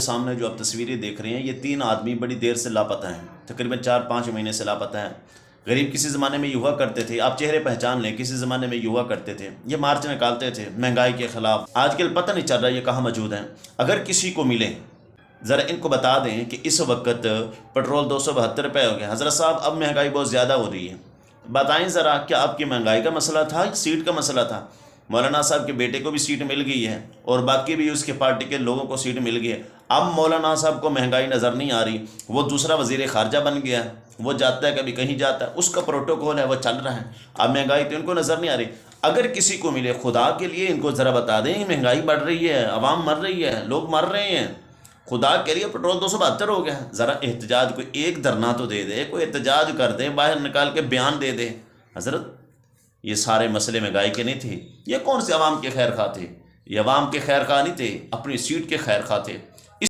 سامنے جو آپ تصویریں دیکھ رہے ہیں، یہ 3 آدمی بڑی دیر سے لاپتہ ہیں، تقریباً 4-5 مہینے سے لاپتہ ہیں۔ غریب کسی زمانے میں یہ ہوا کرتے تھے، آپ چہرے پہچان لیں، کسی زمانے میں یہ ہوا کرتے تھے، یہ مارچ نکالتے تھے مہنگائی کے خلاف۔ آج کل پتہ نہیں چل رہا یہ کہاں موجود ہیں۔ اگر کسی کو ملے ذرا ان کو بتا دیں کہ اس وقت پٹرول 272 روپے ہو گیا، حضرت صاحب اب مہنگائی بہت زیادہ ہو رہی ہے، بتائیں ذرا کیا آپ کی مہنگائی کا مسئلہ تھا یا سیٹ کا مسئلہ تھا؟ مولانا صاحب کے بیٹے کو بھی سیٹ مل گئی ہے اور باقی بھی اس کے پارٹی کے لوگوں کو سیٹ مل گئی ہے۔ اب مولانا صاحب کو مہنگائی نظر نہیں آ رہی، وہ دوسرا وزیر خارجہ بن گیا ہے، وہ جاتا ہے کبھی کہیں جاتا ہے، اس کا پروٹوکول ہے وہ چل رہا ہے، اب مہنگائی تو ان کو نظر نہیں آ رہی۔ اگر کسی کو ملے خدا کے لیے ان کو ذرا بتا دیں مہنگائی بڑھ رہی ہے، عوام مر رہی ہے، لوگ مر رہے ہیں، خدا کے لیے پٹرول 272 ہو گیا ہے، ذرا احتجاج کوئی ایک دھرنا تو دے دے، کوئی احتجاج کر دے، باہر نکال کے بیان دے دے۔ حضرت یہ سارے مسئلے مہنگائی کے نہیں تھے، یہ کون سے عوام کے خیر خواہ تھے؟ یہ عوام کے خیر خواہ نہیں تھے، اپنی سیٹ کے خیر خواہ تھے۔